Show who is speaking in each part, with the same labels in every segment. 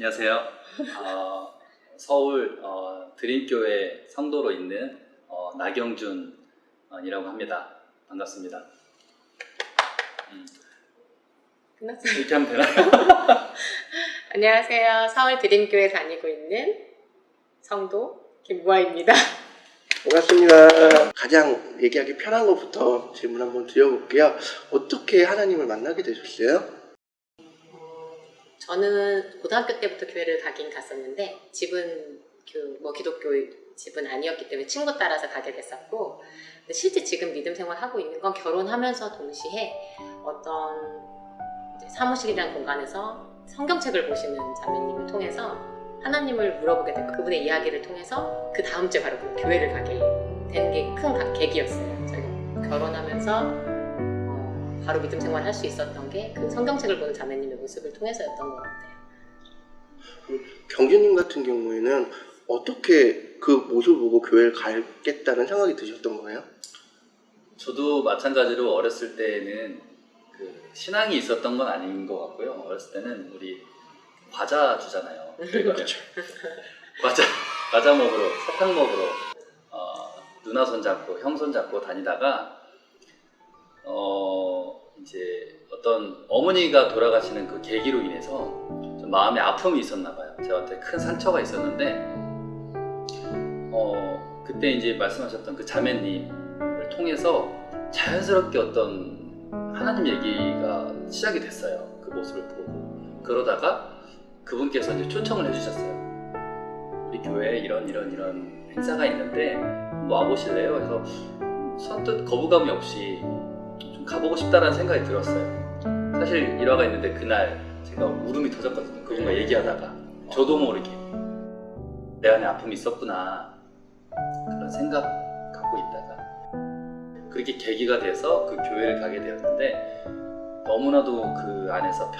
Speaker 1: 안녕하세요. 서울 드림교회 성도로 있는 나경준이라고 합니다. 반갑습니다.
Speaker 2: 끝났어요.
Speaker 1: 이렇게 하면 되나요?
Speaker 2: 안녕하세요. 서울 드림교회 다니고 있는 성도 김무아입니다.
Speaker 3: 반갑습니다. 가장 얘기하기 편한 것부터 질문 한번 드려볼게요. 어떻게 하나님을 만나게 되셨어요?
Speaker 2: 저는 고등학교 때부터 교회를 가긴 갔었는데 집은 기독교 집은 아니었기 때문에 친구 따라서 가게 됐었고, 근데 실제 지금 믿음 생활하고 있는 건 결혼하면서 동시에 어떤 사무실이라는 공간에서 성경책을 보시는 자매님을 통해서 하나님을 물어보게 됐고, 그분의 이야기를 통해서 그 다음 주에 바로 그 교회를 가게 된 게 큰 계기였어요. 저희가 결혼하면서 바로 믿음 생활을 할 수 있었던 게 그 성경책을 보는 자매님의 모습을 통해서였던 것 같아요.
Speaker 3: 경준님 같은 경우에는 어떻게 그 모습을 보고 교회를 가겠다는 생각이 드셨던 거예요?
Speaker 1: 저도 마찬가지로 어렸을 때는 그 신앙이 있었던 건 아닌 것 같고요. 어렸을 때는 우리 과자 주잖아요.
Speaker 3: 그렇죠.
Speaker 1: 과자 먹으러, 사탕 먹으러 누나 손 잡고 형 손 잡고 다니다가 이제 어떤 어머니가 돌아가시는 그 계기로 인해서 좀 마음에 아픔이 있었나 봐요. 저한테 큰 상처가 있었는데 그때 이제 말씀하셨던 그 자매님을 통해서 자연스럽게 어떤 하나님 얘기가 시작이 됐어요. 그 모습을 보고. 그러다가 그분께서 이제 초청을 해주셨어요. 우리 교회에 이런 행사가 있는데 뭐 와보실래요? 그래서 선뜻 거부감이 없이 좀 가보고 싶다라는 생각이 들었어요. 사실 일화가 있는데 그날 제가 울음이 터졌거든요. 그분과 얘기하다가 저도 모르게 내 안에 아픔이 있었구나 그런 생각 갖고 있다가 그렇게 계기가 돼서 그 교회를 가게 되었는데 너무나도 그 안에서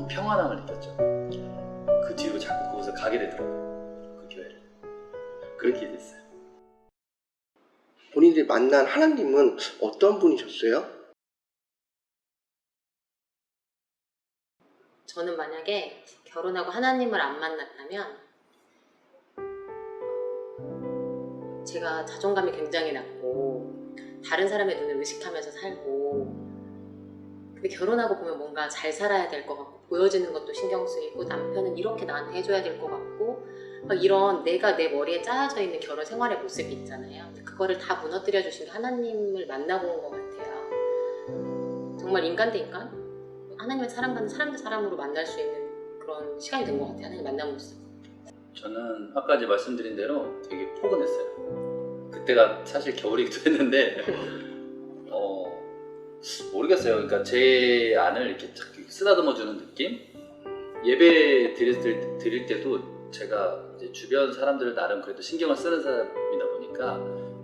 Speaker 1: 평안함을 느꼈죠. 그 뒤로 자꾸 그곳을 가게 되더라고요. 그 교회를. 그렇게 됐어요.
Speaker 3: 본인들이 만난 하나님은 어떤 분이셨어요?
Speaker 2: 저는 만약에 결혼하고 하나님을 안 만났다면 제가 자존감이 굉장히 낮고 다른 사람의 눈을 의식하면서 살고, 근데 결혼하고 보면 뭔가 잘 살아야 될 것 같고 보여지는 것도 신경 쓰이고 남편은 이렇게 나한테 해줘야 될 것 같고 막 이런 내가 내 머리에 짜여져 있는 결혼 생활의 모습이 있잖아요. 그거를 다 무너뜨려 주신 게 하나님을 만나고 온 것 같아요. 정말 인간 대 인간? 하나님의 사랑받는 사람 대 사람으로 만날 수 있는 그런 시간이 된 것 같아요. 하나님 만남으로써.
Speaker 1: 저는 아까 이제 말씀드린 대로 되게 포근했어요. 그때가 사실 겨울이기도 했는데 모르겠어요. 그러니까 제 안을 이렇게 쓰다듬어주는 느낌? 예배 드릴 때도 제가 이제 주변 사람들을 나름 그래도 신경을 쓰는 사람이다 보니까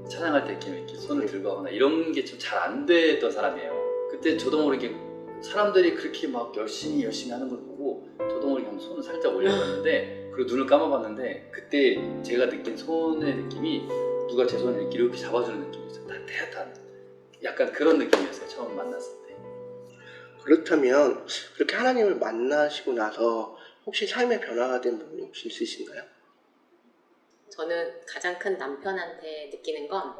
Speaker 1: 찬양할 때 이렇게 손을 들고 하거나 이런 게 좀 잘 안 됐던 사람이에요. 그때 저도 모르게 사람들이 그렇게 막 열심히 하는 걸 보고 저도 모르게 한번 손을 살짝 올려봤는데 그리고 눈을 감아봤는데 그때 제가 느낀 손의 느낌이 누가 제 손을 이렇게 잡아주는 느낌이었어요. 따뜻한 약간 그런 느낌이었어요. 처음 만났을 때.
Speaker 3: 그렇다면 그렇게 하나님을 만나시고 나서 혹시 삶의 변화가 된 부분이 혹시 있으신가요?
Speaker 2: 저는 가장 큰 남편한테 느끼는 건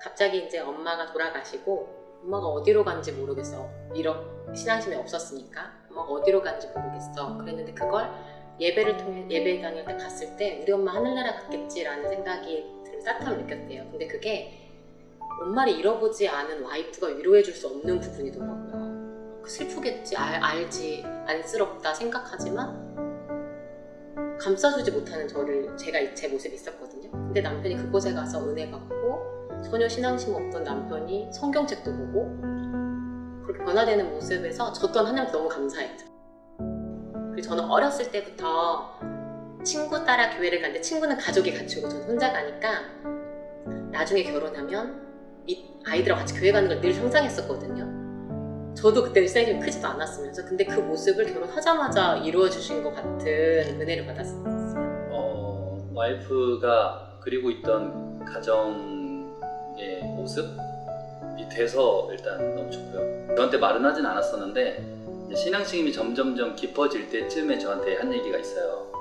Speaker 2: 갑자기 이제 엄마가 돌아가시고 엄마가 어디로 간지 모르겠어. 이런 신앙심이 없었으니까 엄마가 어디로 간지 모르겠어. 그랬는데 그걸 예배를 통해 예배 다닐 때 갔을 때 우리 엄마 하늘나라 갔겠지라는 생각이 들면서 따뜻함을 느꼈대요. 근데 그게 엄마를 잃어보지 않은 와이프가 위로해줄 수 없는 부분이더라고요. 슬프겠지, 알지, 안쓰럽다 생각하지만 감싸주지 못하는 제 모습이 있었거든요. 근데 남편이 그곳에 가서 은혜 받고 전혀 신앙심 없던 남편이 성경책도 보고 그렇게 변화되는 모습에서 저 또한 하나님께 너무 감사했죠. 그리고 저는 어렸을 때부터 친구 따라 교회를 갔는데 친구는 가족이 같이 오고 저는 혼자 가니까 나중에 결혼하면 아이들하고 같이 교회 가는 걸 늘 상상했었거든요. 저도 그때는 신앙심이 크지도 않았으면서 근데 그 모습을 결혼하자마자 이루어 주신 것 같은 은혜를 받았어요.
Speaker 1: 와이프가 그리고 있던 가정의 모습이 돼서 일단 너무 좋고요. 저한테 말은 하진 않았었는데 이제 신앙심이 점점점 깊어질 때쯤에 저한테 한 얘기가 있어요.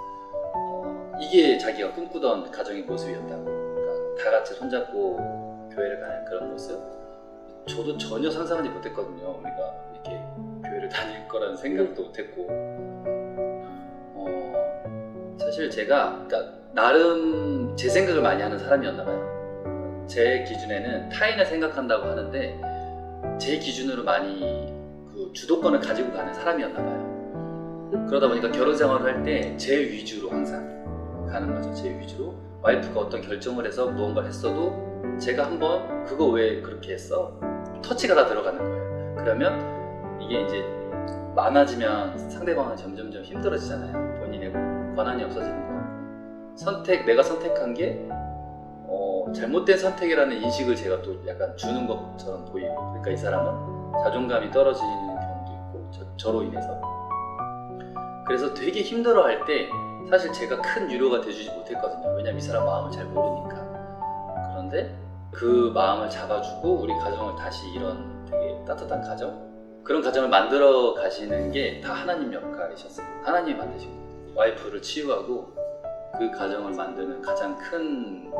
Speaker 1: 이게 자기가 꿈꾸던 가정의 모습이었다고. 그러니까 다 같이 손잡고 교회를 가는 그런 모습. 저도 전혀 상상하지 못했거든요. 우리가 이렇게 교회를 다닐 거라는 생각도 못했고. 사실 제가 그러니까 나름 제 생각을 많이 하는 사람이었나 봐요. 제 기준에는 타인을 생각한다고 하는데 제 기준으로 많이 그 주도권을 가지고 가는 사람이었나 봐요. 그러다 보니까 결혼 생활을 할 때 제 위주로 항상 가는 거죠. 제 위주로. 와이프가 어떤 결정을 해서 무언가를 했어도 제가 한번 그거 왜 그렇게 했어? 터치가 다 들어가는 거예요. 그러면 이게 이제 많아지면 상대방은 점점점 힘들어지잖아요. 본인의 권한이 없어지는 거예요. 내가 선택한 게 잘못된 선택이라는 인식을 제가 또 약간 주는 것처럼 보이고, 그러니까 이 사람은 자존감이 떨어지는 경우도 있고 저로 인해서. 그래서 되게 힘들어할 때 사실 제가 큰 위로가 돼주지 못했거든요. 왜냐면 이 사람 마음을 잘 모르니까. 그런데 그 마음을 잡아주고 우리 가정을 다시 이런 되게 따뜻한 가정, 그런 가정을 만들어 가시는 게 다 하나님 역할이셨어요. 하나님이 만드신 거예요. 와이프를 치유하고 그 가정을 만드는 가장 큰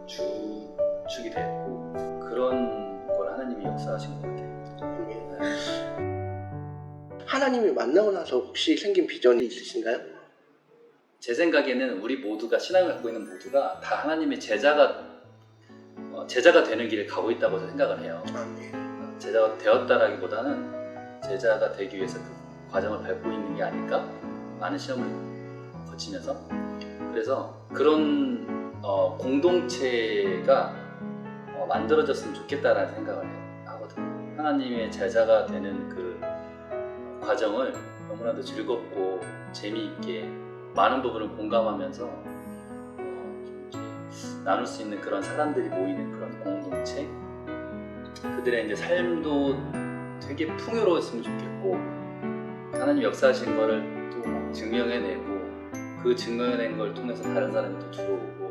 Speaker 1: 축이 됐고, 그런 걸 하나님이 역사하신 것 같아요.
Speaker 3: 하나님이 만나고 나서 혹시 생긴 비전이 있으신가요?
Speaker 1: 제 생각에는 우리 모두가, 신앙을 갖고 있는 모두가 다 하나님의 제자가 되는 길을 가고 있다고 생각을 해요.
Speaker 3: 아멘.
Speaker 1: 제자가 되었다라기보다는 제자가 되기 위해서 그 과정을 밟고 있는 게 아닐까? 많은 시험을 거치면서. 그래서 그런 공동체가 만들어졌으면 좋겠다라는 생각을 하거든요. 하나님의 제자가 되는 그 과정을 너무나도 즐겁고 재미있게 많은 부분을 공감하면서 나눌 수 있는 그런 사람들이 모이는 그런 공동체, 그들의 이제 삶도 되게 풍요로웠으면 좋겠고, 하나님 역사하신 거를 또 증명해내고, 그 증명해낸 걸 통해서 다른 사람이 또 들어오고,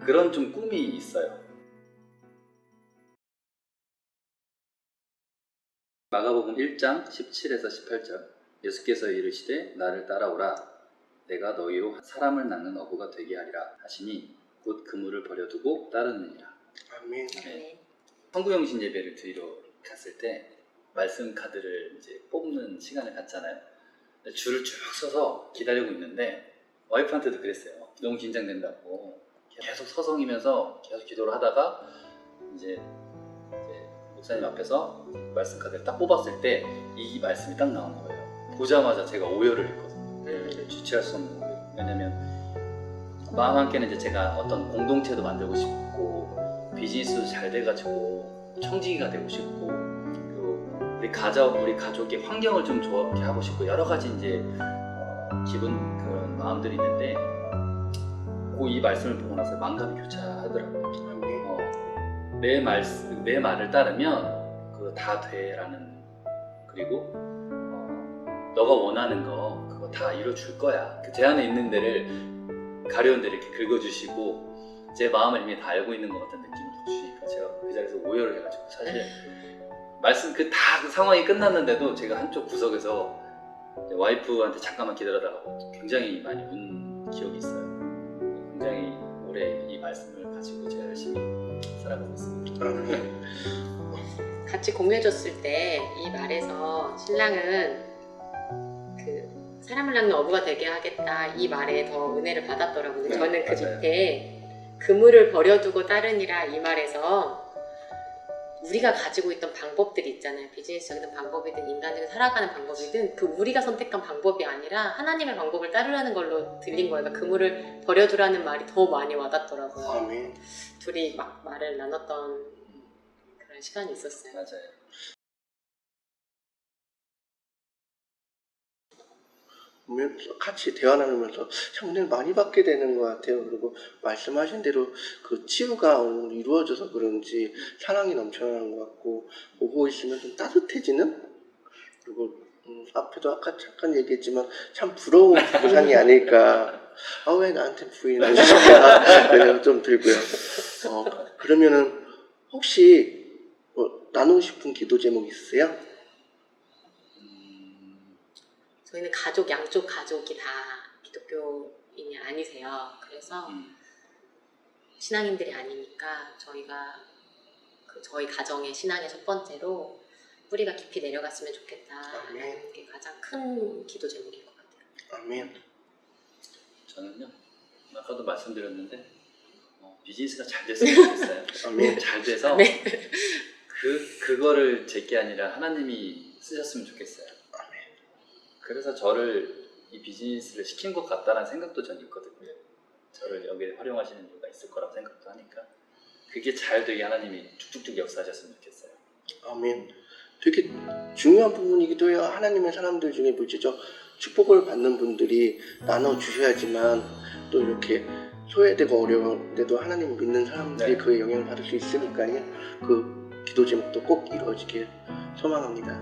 Speaker 1: 그런 좀 꿈이 있어요. 마가복음 1장 17에서 18절. 예수께서 이르시되 나를 따라오라. 내가 너희로 사람을 낳는 어부가 되게 하리라 하시니 곧 그물을 버려두고 따르느니라.
Speaker 3: 아멘.
Speaker 1: 네. 성구영신 예배를 드리러 갔을 때 말씀 카드를 이제 뽑는 시간을 갖잖아요. 줄을 쭉 서서 기다리고 있는데 와이프한테도 그랬어요. 너무 긴장된다고 계속 서성이면서 계속 기도를 하다가 이제 목사님 앞에서 말씀 카드를 딱 뽑았을 때 이 말씀이 딱 나온 거예요. 보자마자 제가 오열을 했거든요. 주체할 수 없는 오열. 왜냐면 마음 한켠에 이제 제가 어떤 공동체도 만들고 싶고 비즈니스도 잘 돼가지고 청지기가 되고 싶고, 그리고 우리 가족의 환경을 좀 좋게 하고 싶고, 여러 가지 이제 그런 마음들이 있는데, 이 말씀을 보고 나서 마음감이 교차하더라고요. 내 말을 따르면 그거 다 돼라는, 그리고 너가 원하는 거 그거 다 이뤄줄 거야. 그 제 안에 있는 데를 가려운 데를 이렇게 긁어주시고 제 마음을 이미 다 알고 있는 것 같은 느낌을 주시니까 제가 그 자리에서 오열을 해가지고, 사실 말씀 그 상황이 끝났는데도 제가 한쪽 구석에서 와이프한테 잠깐만 기다려다가 굉장히 많이 운 기억이 있어요. 굉장히 오래 이 말씀을 가지고 제가 열심히 살아가고 있습니다.
Speaker 2: 같이 공유해줬을 때 이 말에서 신랑은 그 사람을 낳는 어부가 되게 하겠다 이 말에 더 은혜를 받았더라고요.
Speaker 1: 네,
Speaker 2: 저는 그
Speaker 1: 맞아요.
Speaker 2: 밑에 그물을 버려두고 따르니라 이 말에서 우리가 가지고 있던 방법들이 있잖아요. 비즈니스적인 방법이든 인간적인 살아가는 방법이든 그 우리가 선택한 방법이 아니라 하나님의 방법을 따르라는 걸로 들린 거예요. 그러니까 그물을 버려두라는 말이 더 많이 와닿더라고요.
Speaker 3: 아멘.
Speaker 2: 둘이 막 말을 나눴던 그런 시간이 있었어요.
Speaker 1: 맞아요.
Speaker 3: 같이 대화 나누면서 참 은혜를 많이 받게 되는 것 같아요. 그리고 말씀하신 대로 그 치유가 오늘 이루어져서 그런지 사랑이 넘쳐나는 것 같고, 오고 있으면 좀 따뜻해지는, 그리고 앞에도 아까 잠깐 얘기했지만 참 부러운 부상이 아닐까. 왜 나한테 부인 안 주실까 좀 들고요. 그러면은 혹시 나누고 싶은 기도 제목 있으세요?
Speaker 2: 저희는 양쪽 가족이 다 기독교 신앙인이 아니세요. 그래서
Speaker 1: 음.
Speaker 2: 신앙인들이 아니니까 저희가 저희 가정의 신앙의 첫 번째로 뿌리가 깊이 내려갔으면 좋겠다라는
Speaker 3: 아멘.
Speaker 2: 게 가장 큰 기도 제목인 것 같아요.
Speaker 3: 아멘.
Speaker 1: 저는요, 아까도 말씀드렸는데 비즈니스가 잘 됐으면 좋겠어요.
Speaker 3: 아멘.
Speaker 1: 잘 돼서
Speaker 2: 네.
Speaker 1: 그거를 제게 아니라 하나님이 쓰셨으면 좋겠어요.
Speaker 3: 아멘.
Speaker 1: 그래서 저를 이 비즈니스를 시킨 것 같다는 생각도 전 있거든요. 저를 여기에 활용하시는 이유가 있을 거라고 생각도 하니까 그게 잘 되게 하나님이 쭉쭉쭉 역사하셨으면 좋겠어요.
Speaker 3: 아멘. 되게 중요한 부분이기도 해요. 하나님의 사람들 중에 물질적 축복을 받는 분들이 나눠주셔야지만 또 이렇게 소외되고 어려운데도 하나님 믿는 사람들이
Speaker 1: 네.
Speaker 3: 그의 영향을 받을 수 있으니까요. 그 기도 제목도 꼭 이루어지길 소망합니다.